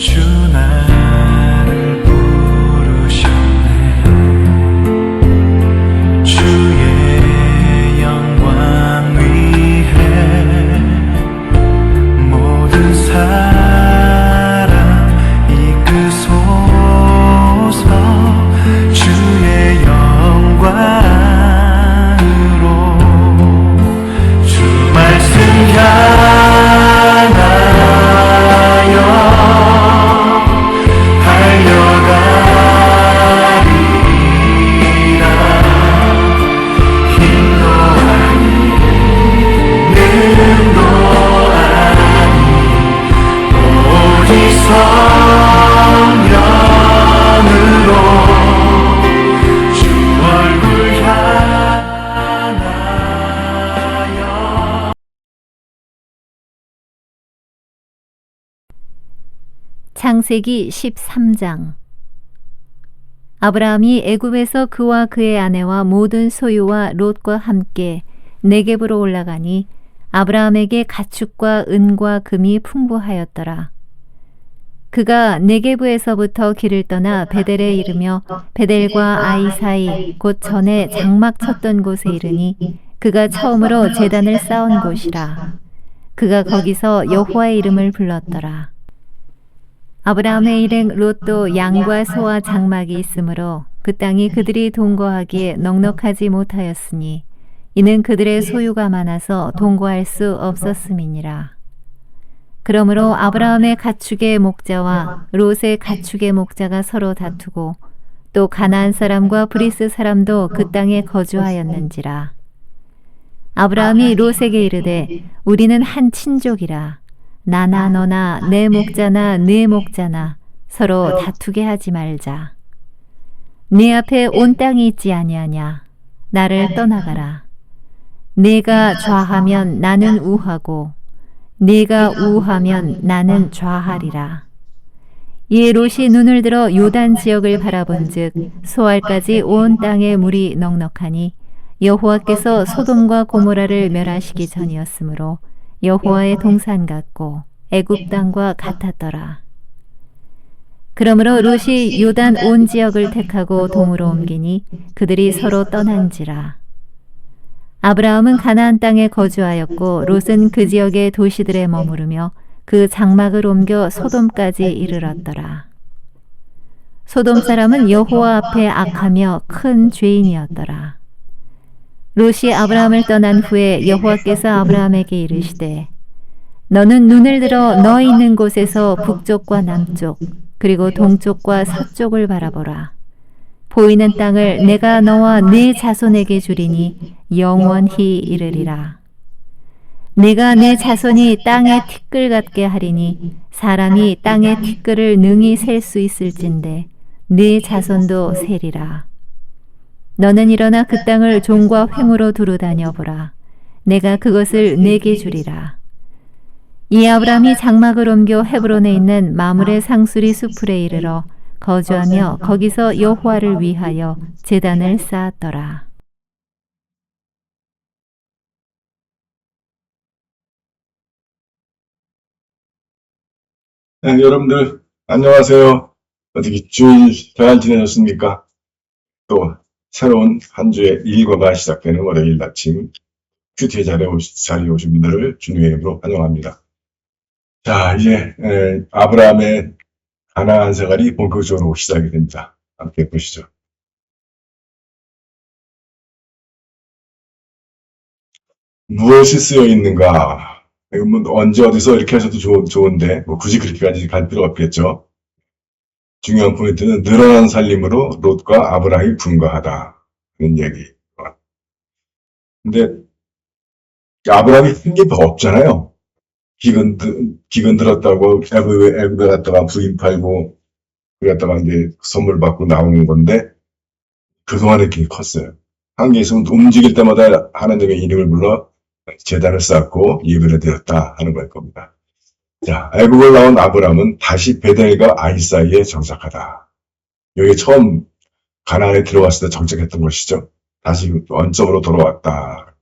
주 나를 부르셨네. 주의 영광 위해 모든 사람 이끄소서. 주의 영광으로 주 말씀 향하여 달려가리라. 힘도 아니 능도 아니 오직 성령으로 주 얼굴 향하여. 창세기 13장. 아브라함이 애굽에서 그와 그의 아내와 모든 소유와 롯과 함께 네겝으로 올라가니 아브라함에게 가축과 은과 금이 풍부하였더라. 그가 네겝에서부터 길을 떠나 베델에 이르며 베델과 아이 사이 곧 전에 장막 쳤던 곳에 이르니 그가 처음으로 제단을 쌓은 곳이라. 그가 거기서 여호와의 이름을 불렀더라. 아브라함의 일행 롯도 양과 소와 장막이 있으므로 그 땅이 그들이 동거하기에 넉넉하지 못하였으니 이는 그들의 소유가 많아서 동거할 수 없었음이니라. 그러므로 아브라함의 가축의 목자와 롯의 가축의 목자가 서로 다투고 또 가나안 사람과 브리스 사람도 그 땅에 거주하였는지라. 아브라함이 롯에게 이르되 우리는 한 친족이라. 나나 너나 내 목자나 네 목자나 서로 다투게 하지 말자. 네 앞에 온 땅이 있지 아니하냐. 나를 떠나가라. 네가 좌하면 나는 우하고 네가 우하면 나는 좌하리라. 이에 롯이 눈을 들어 요단 지역을 바라본즉 소알까지 온 땅에 물이 넉넉하니 여호와께서 소돔과 고모라를 멸하시기 전이었으므로 여호와의 동산 같고 애굽 땅과 같았더라. 그러므로 롯이 요단 온 지역을 택하고 동으로 옮기니 그들이 서로 떠난지라. 아브라함은 가나안 땅에 거주하였고 롯은 그 지역의 도시들에 머무르며 그 장막을 옮겨 소돔까지 이르렀더라. 소돔 사람은 여호와 앞에 악하며 큰 죄인이었더라. 롯이 아브라함을 떠난 후에 여호와께서 아브라함에게 이르시되 너는 눈을 들어 너 있는 곳에서 북쪽과 남쪽 그리고 동쪽과 서쪽을 바라보라. 보이는 땅을 내가 너와 네 자손에게 주리니 영원히 이르리라. 내가 내 자손이 땅의 티끌 같게 하리니 사람이 땅의 티끌을 능히 셀 수 있을진데 네 자손도 세리라. 너는 일어나 그 땅을 종과 횡으로 두루 다녀보라. 내가 그것을 내게 주리라. 이 아브라함이 장막을 옮겨 헤브론에 있는 마므레 상수리 수풀에 이르러 거주하며 거기서 여호와를 위하여 제단을 쌓았더라. 네, 여러분들 안녕하세요. 어떻게 주일 잘 지내셨습니까? 또 새로운 한 주의 일과가 시작되는 월요일 아침 큐티의 자리에 오신 분들을 주님의 이름으로 환영합니다. 자, 이제 아브라함의 가나안 생활이 본격적으로 시작이 됩니다. 함께 보시죠. 무엇이 쓰여 있는가? 이거 뭐 언제 어디서 이렇게 하셔도 좋은데 뭐 굳이 그렇게까지 갈 필요 없겠죠. 중요한 포인트는 늘어난 살림으로 롯과 아브라함이 분가하다. 그런 얘기. 근데 아브라함이 한 게 더 없잖아요. 기근 들었다고 애굽에 갔다가 부인 팔고 그랬다가 이제 선물 받고 나오는 건데 그동안에 이렇게 컸어요. 한 게 있으면 움직일 때마다 하나님의 이름을 불러 제단을 쌓고 예배를 드렸다 하는 걸 겁니다. 자, 애굽을 나온 아브라함은 다시 베델과 아이 사이에 정착하다. 여기 처음 가나안에 들어왔을 때 정착했던 것이죠. 다시 원점으로 돌아왔다.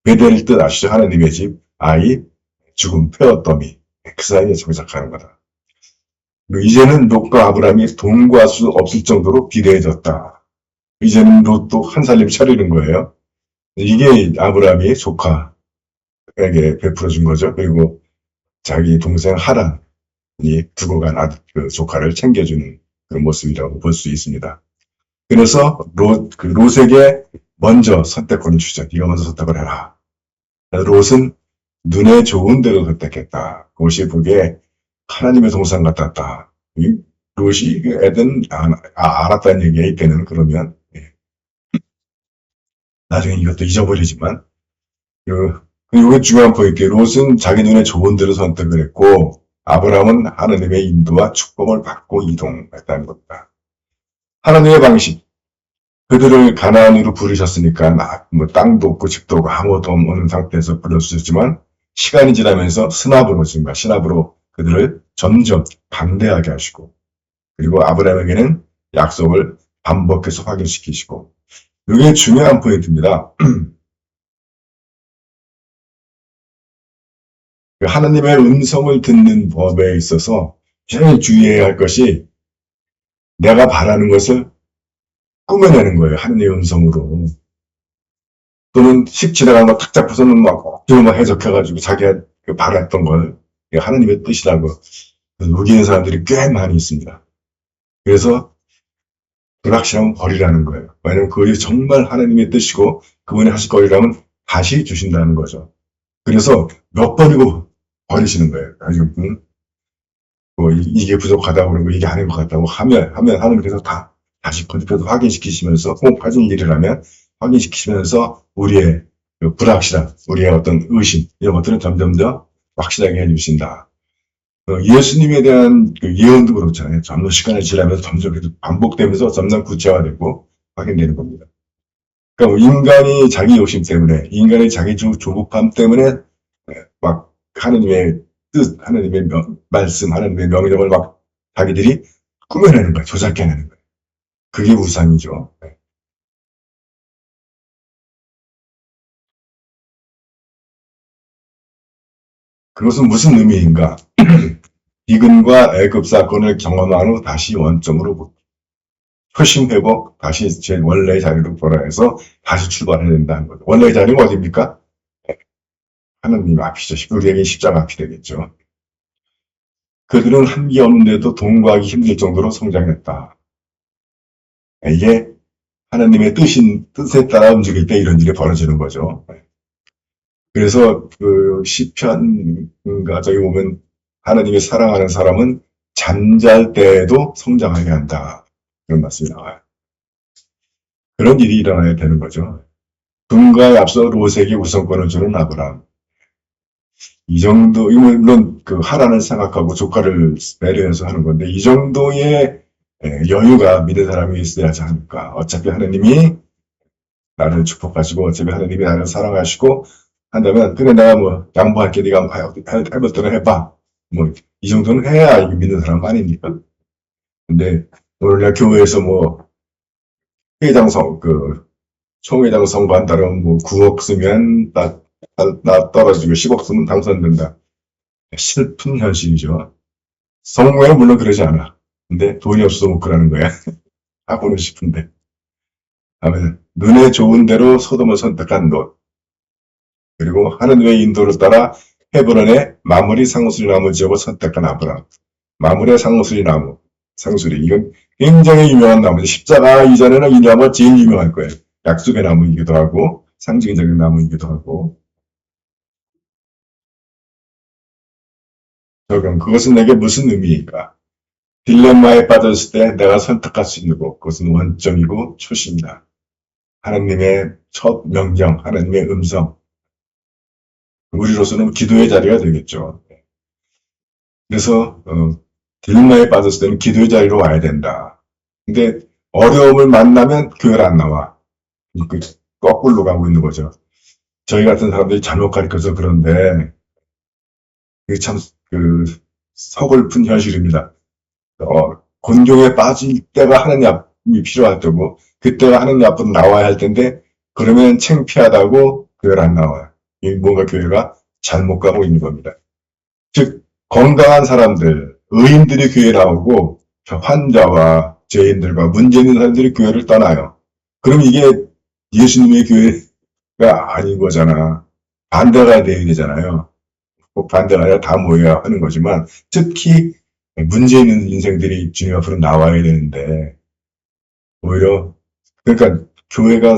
베델일 뜻 아시죠? 하나님의 집, 아이, 죽음, 폐어더미. 그 사이에 정착하는 거다. 이제는 롯과 아브라함이 동거할 수 없을 정도로 비대해졌다. 이제는 롯도 한 살림 차리는 거예요. 이게 아브라함이 조카에게 베풀어 준 거죠. 그리고 자기 동생 하란이 두고 간 그 조카를 챙겨주는 그런 모습이라고 볼 수 있습니다. 그래서 롯에게 먼저 선택권을 주죠. 네가 먼저 선택을 해라. 롯은 눈에 좋은 대로 선택했다. 그것이 그게 하나님의 동상 같았다. 롯이 에덴 알았다는 얘기야, 이때는. 그러면 나중에 이것도 잊어버리지만 이게 중요한 포인트. 롯은 자기 눈에 좋은 대로 선택을 했고 아브라함은 하나님의 인도와 축복을 받고 이동했다는 겁니다. 하나님의 방식. 그들을 가나안으로 부르셨으니까 뭐 땅도 없고 집도 없고 아무것도 없는 상태에서 불러주셨지만 시간이 지나면서 신압으로 그들을 점점 방대하게 하시고 그리고 아브라함에게는 약속을 반복해서 확인시키시고 이게 중요한 포인트입니다. 하나님의 음성을 듣는 법에 있어서 제일 주의해야 할 것이 내가 바라는 것을 꾸며내는 거예요. 하나님의 음성으로. 또는 식 지나간 거 탁 잡고서는 막 억지로 막 해석해가지고 자기가 바랐던 걸 하나님의 뜻이라고 우기는 사람들이 꽤 많이 있습니다. 그래서 불확실하면 버리라는 거예요. 왜냐면 그것이 정말 하나님의 뜻이고 그분이 하실 거리라면 다시 주신다는 거죠. 그래서 몇 번이고 버리시는 거예요. 뭐 이게 부족하다고 그러고 이게 아닌 것 같다고 하면 하나님께서 다시 거듭해서 확인시키시면서 꼭 하신 일이라면 확인시키시면서 우리의 불확실함, 우리의 어떤 의심 이런 것들은 점점 더 확실하게 해주신다. 예수님에 대한 예언도 그렇잖아요. 점점 시간이 지나면서 점점 반복되면서 점점 구체화되고 확인되는 겁니다. 그러니까 인간이 자기 욕심 때문에, 인간의 자기 조급함 때문에 막 하나님의 뜻, 하나님의 말씀, 하나님의 명령을 막 자기들이 꾸며내는 거예요. 조작해내는 거예요. 그게 우상이죠. 그것은 무슨 의미인가? 기근과 애굽 사건을 경험한 후 다시 원점으로 복귀. 초심 회복, 다시 제 원래의 자리로 돌아가서 다시 출발해야 된다는 거죠. 원래의 자리는 어디입니까? 하나님 앞이죠. 우리에게 십자가 앞이 되겠죠. 그들은 한계 없는데도 동거하기 힘들 정도로 성장했다. 이게 하나님의 뜻에 따라 움직일 때 이런 일이 벌어지는 거죠. 그래서 그 시편인가 저기 보면 하나님이 사랑하는 사람은 잠잘 때에도 성장하게 한다. 그런 말씀이 나와요. 그런 일이 일어나야 되는 거죠. 분가에 앞서 롯에게 우선권을 주는 아브라함. 이 정도, 물론 그 하란을 생각하고 조카를 배려해서 하는 건데 이 정도의 여유가 믿는 사람이 있어야 하지 않을까. 어차피 하나님이 나를 축복하시고 어차피 하나님이 나를 사랑하시고 한다면 그래 내가 뭐 양보할게 네가 해볼 때는 해봐. 뭐 이 정도는 해야 이게 믿는 사람 아닙니까? 근데 오늘날 교회에서 뭐 총회장 선거한다면 뭐 9억 쓰면 나 떨어지고 10억 쓰면 당선된다. 슬픈 현실이죠. 성공회는 물론 그러지 않아. 근데 돈이 없어서 못 그러는 거야. 하고는 싶은데. 다음에 눈에 좋은 대로 소돔을 선택한 롯. 그리고 하나님의 인도를 따라 헤브론의 마무리 상수리 나무 지역을 선택한 아브라함. 마무리 상수리 나무. 상수리. 이건 굉장히 유명한 나무죠. 십자가 이전에는 이 나무가 제일 유명할 거예요. 약속의 나무이기도 하고 상징적인 나무이기도 하고. 적용. 그것은 내게 무슨 의미인가? 딜레마에 빠졌을 때 내가 선택할 수 있는 것. 그것은 원점이고 초심이다. 하나님의 첫 명령, 하나님의 음성. 우리로서는 기도의 자리가 되겠죠. 그래서 딜레마에 빠졌을 때는 기도의 자리로 와야 된다. 근데 어려움을 만나면 교회를 안 나와. 거꾸로 가고 있는 거죠. 저희 같은 사람들이 잘못 가르쳐서 그런데 이게 참 서글픈 현실입니다. 곤경에 빠질 때가 하나님이 필요할 때고 그때가 하나님 앞으로 나와야 할 텐데 그러면 창피하다고 교회를 안 나와요. 뭔가 교회가 잘못 가고 있는 겁니다. 즉 건강한 사람들, 의인들이 교회에 나오고 환자와 죄인들과 문제 있는 사람들이 교회를 떠나요. 그럼 이게 예수님의 교회가 아닌 거잖아. 반대가 돼야 되잖아요. 꼭 반대가 아니라 다 모여야 하는 거지만 특히 문제 있는 인생들이 주님 앞으로 나와야 되는데 오히려 그러니까 교회가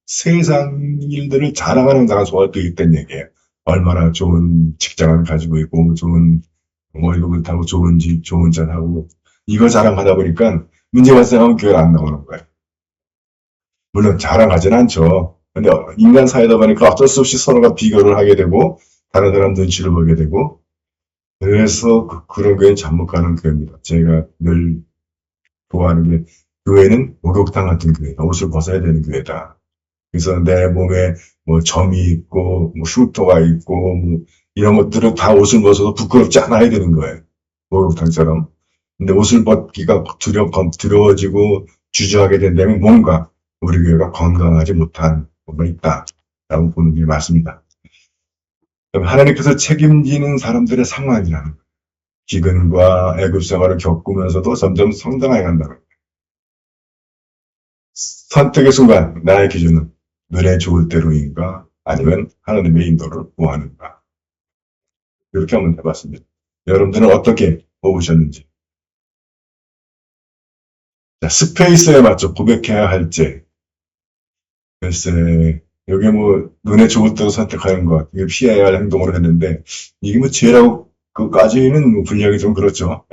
세상 일들을 자랑하는 장소가 되어 있다는 얘기예요. 얼마나 좋은 직장을 가지고 있고 좋은 월급을 타고 좋은 집, 좋은 차 타고 이거 자랑하다 보니까 문제 발생하면 교회를 안 나오는 거예요. 물론 자랑하진 않죠. 근데 인간 사회다 보니까 어쩔 수 없이 서로가 비교를 하게 되고 다른 사람 눈치를 보게 되고 그래서 그런 교회는 잘못 가는 교회입니다. 제가 늘 좋아하는 게 교회는 목욕탕 같은 교회다. 옷을 벗어야 되는 교회다. 그래서 내 몸에 뭐 점이 있고 뭐 흉터가 있고 뭐 이런 것들을 다 옷을 벗어도 부끄럽지 않아야 되는 거예요. 목욕탕처럼. 근데 옷을 벗기가 두려워지고 주저하게 된다면 뭔가 우리 교회가 건강하지 못한 뭐가 있다라고 보는 게 맞습니다. 하나님께서 책임지는 사람들의 상황이라는 거예요. 기근과 애굽 생활을 겪으면서도 점점 성장해 간다는 거예요. 선택의 순간 나의 기준은 눈에 좋을 대로인가 아니면 하나님의 인도를 구하는가 이렇게 한번 해봤습니다. 여러분들은 어떻게 뽑으셨는지. 자, 스페이스에 맞춰 고백해야 할지. 글쎄 여기 뭐 눈에 좋을 대로 선택하는 것 이게 피해야 할 행동을 했는데 이게 뭐 죄라고 그까지는 뭐 분량이 좀 그렇죠.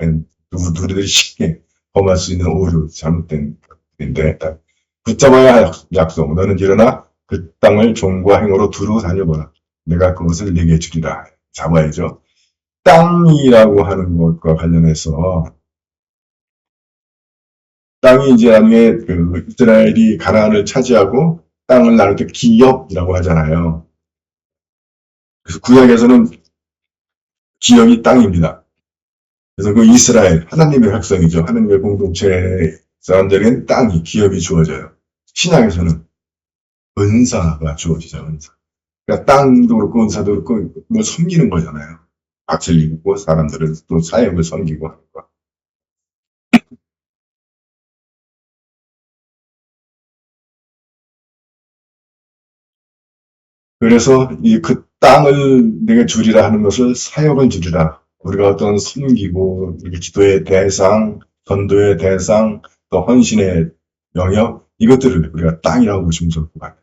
누구들이 쉽게 범할 수 있는 오류 잘못된 것인데 붙잡아야 할 약속 너는 일어나 그 땅을 종과 행으로 두루 다녀보라. 내가 그것을 내게 주리라. 잡아야죠. 땅이라고 하는 것과 관련해서 땅이 이제 나중에 그 이스라엘이 가나안을 차지하고 땅을 나눌 때 기업이라고 하잖아요. 그래서 구약에서는 기업이 땅입니다. 그래서 그 이스라엘 하나님의 백성이죠. 하나님의 공동체 사람들에게는 땅이 기업이 주어져요. 신약에서는 은사가 주어지죠. 은사. 그러니까 땅도 그렇고 은사도 그렇고 뭐 섬기는 거잖아요. 밭을 입고 사람들을 또 사역을 섬기고 하는 거. 그래서 그 땅을 내가 주리라 하는 것을 사역을 주리라. 우리가 어떤 섬기고 기도의 대상, 전도의 대상, 또 헌신의 영역 이것들을 우리가 땅이라고 보시면 좋을 것 같아요.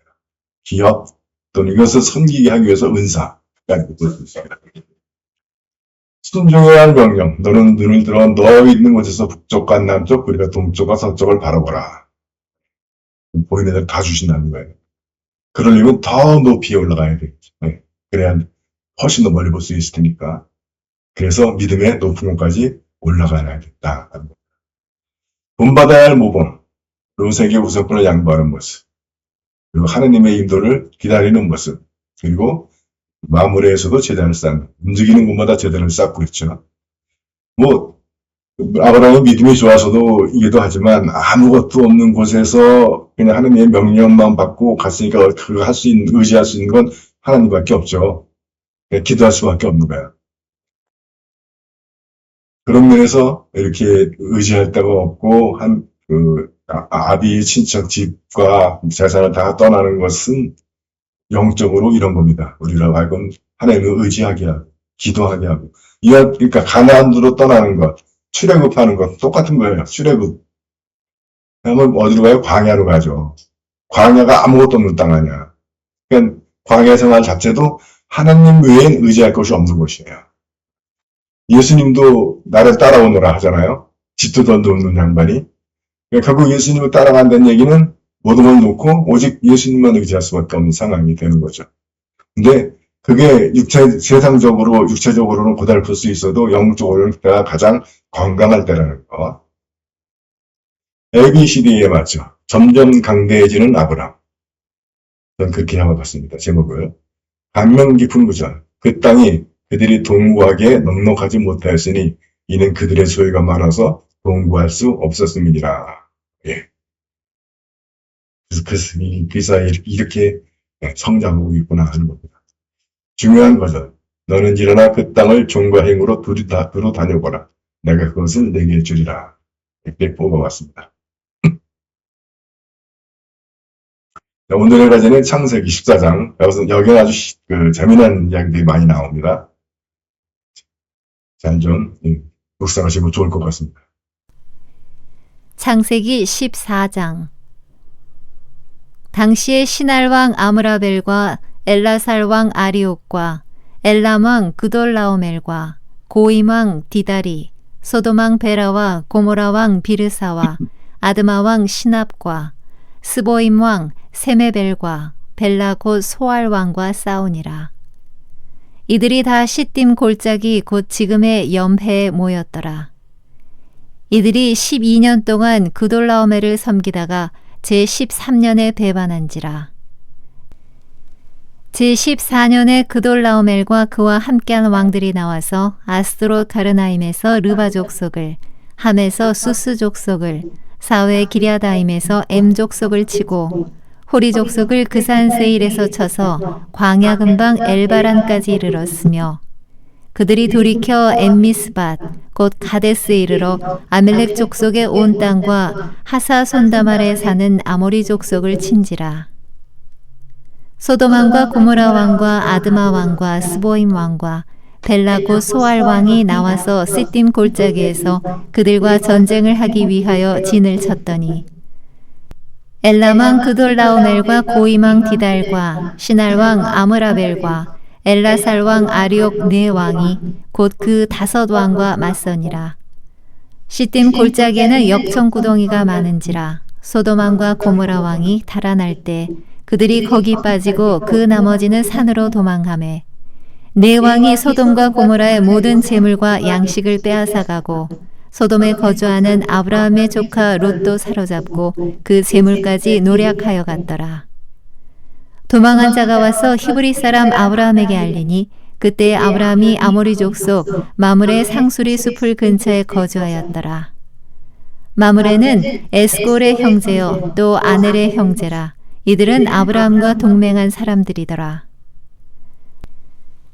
기업 또는 이것을 섬기게 하기 위해서 은사까지 볼 수 있습니다. 순종해야 할 명령. 너는 눈을 들어 너 있는 곳에서 북쪽과 남쪽 그리고 동쪽과 서쪽을 바라보라. 보이는 대로 다 주신다는 거예요. 그러려면 더 높이 올라가야 되겠죠. 네. 그래야 훨씬 더 멀리 볼 수 있을 테니까. 그래서 믿음의 높은 곳까지 올라가야겠다. 본받아야 할 모범. 로색의 우선권을 양보하는 모습. 그리고 하느님의 인도를 기다리는 모습. 그리고 마무리에서도 제단을 쌓는. 움직이는 곳마다 제단을 쌓고 있죠. 뭐 아브라함의 믿음이 좋아서도 이게도 하지만 아무것도 없는 곳에서 그냥 하느님의 명령만 받고 갔으니까 그거 할 수 있는, 의지할 수 있는 건 하나님밖에 없죠. 그냥 기도할 수밖에 없는 거야. 그런 면에서 이렇게 의지할 데가 없고 아비의 친척 집과 재산을 다 떠나는 것은 영적으로 이런 겁니다. 우리라고 하여금 하나님을 의지하게 하고 기도하게 하고 그러니까 가나안으로 떠나는 것 출애굽하는 것 똑같은 거예요. 출애굽. 그러면 어디로 가요? 광야로 가죠. 광야가 아무것도 없는 땅 아니야. 그러니까 광야 생활 자체도 하나님 외엔 의지할 것이 없는 곳이에요. 예수님도 나를 따라오너라 하잖아요. 짙도 던도 없는 양반이. 그러니까 결국 예수님을 따라간다는 얘기는 모든 걸 놓고 오직 예수님만 의지할 수밖에 없는 상황이 되는 거죠. 근데 그게 세상적으로, 육체적으로는 고달플 수 있어도 영적으로는 그때가 가장 건강할 때라는 거. ABCD에 맞죠. 점점 강대해지는 아브람. 저는 그렇게 잡아봤습니다. 제목을. 감명 깊은 구절. 그 땅이 그들이 동구하기에 넉넉하지 못하였으니 이는 그들의 소유가 많아서 동구할 수 없었음이니라. 예. 그래서 이 사이에 이렇게 성장하고 있구나 하는 겁니다. 중요한 거죠. 너는 일어나 그 땅을 종과 행으로 두루 다녀보라. 내가 그것을 내게 주리라. 이렇게 뽑아봤습니다. 오늘의 과제는 창세기 14장. 여기는 아주 재미난 이야기들이 많이 나옵니다. 잘 좀 묵상하시면 좋을 것 같습니다. 창세기 14장. 당시에 시날 왕 아므라벨과 엘라살 왕 아리옥과 엘람 왕 그돌라오멜과 고임 왕 디다리, 소돔 왕 베라와 고모라 왕 비르사와 아드마 왕 시납과 스보임 왕 세메벨과 벨라 곧 소알 왕과 싸우니라. 이들이 다 시딤 골짜기 곧 지금의 염해에 모였더라. 이들이 12년 동안 그돌라오멜을 섬기다가 제13년에 배반한지라. 제14년에 그돌라오멜과 그와 함께한 왕들이 나와서 아스트롯 가르나임에서 르바 족속을, 함에서 수스 족속을, 사회 기랴다임에서 엠 족속을 치고 호리 족속을 그산 세일에서 쳐서 광야 근방 엘바란까지 이르렀으며 그들이 돌이켜 엠미스밭 곧 가데스에 이르러 아멜렉 족속의 온 땅과 하사 손다말에 사는 아모리 족속을 친지라. 소돔 왕과 고모라 왕과 아드마 왕과 스보임 왕과 벨라 곧 소알 왕이 나와서 시딤 골짜기에서 그들과 전쟁을 하기 위하여 진을 쳤더니 엘람 왕 그돌라오멜과 고임 왕 디달과 시날 왕 아므라벨과 엘라살 왕 아리옥 네 왕이 곧 그 5 왕과 맞서니라. 시딤 골짜기에는 역청구덩이가 많은지라. 소돔 왕과 고모라 왕이 달아날 때 그들이 거기 빠지고 그 나머지는 산으로 도망하매 네 왕이 소돔과 고모라의 모든 재물과 양식을 빼앗아가고 소돔에 거주하는 아브라함의 조카 롯도 사로잡고 그 재물까지 노략하여 갔더라. 도망한 자가 와서 히브리 사람 아브라함에게 알리니 그때 아브라함이 아모리 족속 마므레 상수리 숲을 근처에 거주하였더라. 마므레는 에스골의 형제요 또 아넬의 형제라. 이들은 아브라함과 동맹한 사람들이더라.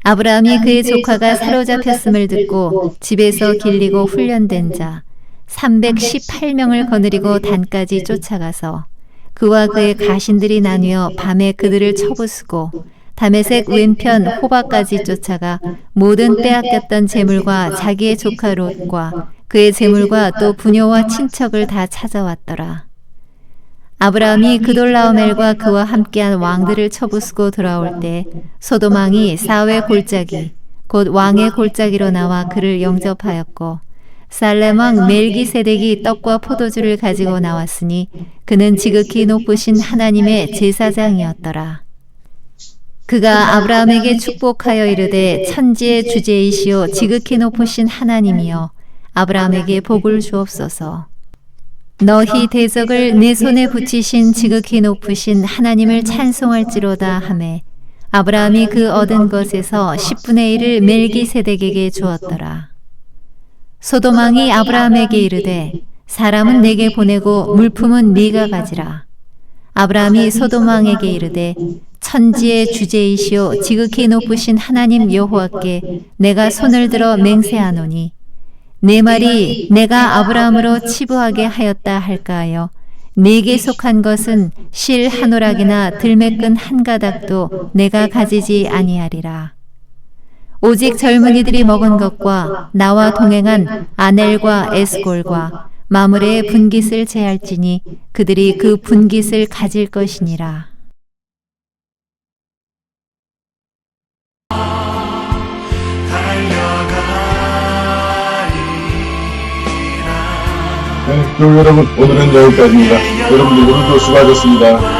아브라함이 그의 조카가 사로잡혔음을 듣고 집에서 길리고 훈련된 자 318명을 거느리고 단까지 쫓아가서 그와 그의 가신들이 나뉘어 밤에 그들을 쳐부수고 다메섹 왼편 호바까지 쫓아가 모든 빼앗겼던 재물과 자기의 조카 롯과 그의 재물과 또 부녀와 친척을 다 찾아왔더라. 아브라함이 그돌라오멜과 그와 함께한 왕들을 쳐부수고 돌아올 때 소돔 왕이 사회 골짜기 곧 왕의 골짜기로 나와 그를 영접하였고 살렘 왕 멜기세덱이 떡과 포도주를 가지고 나왔으니 그는 지극히 높으신 하나님의 제사장이었더라. 그가 아브라함에게 축복하여 이르되 천지의 주제이시오 지극히 높으신 하나님이여 아브라함에게 복을 주옵소서. 너희 대적을 내 손에 붙이신 지극히 높으신 하나님을 찬송할지로다 하매 아브라함이 그 얻은 것에서 10분의 1을 멜기세덱에게 주었더라. 소돔 왕이 아브라함에게 이르되 사람은 내게 보내고 물품은 네가 가지라. 아브라함이 소돔 왕에게 이르되 천지의 주제이시오 지극히 높으신 하나님 여호와께 내가 손을 들어 맹세하노니 내 말이 내가 아브라함으로 치부하게 하였다 할까하여 네게 속한 것은 실 한 오락이나 들매끈 한 가닥도 내가 가지지 아니하리라. 오직 젊은이들이 먹은 것과 나와 동행한 아넬과 에스골과 마므레의 분깃을 제할지니 그들이 그 분깃을 가질 것이니라. 네, 그럼 여러분 오늘은 여기까지입니다. 여러분들 오늘도 수고하셨습니다.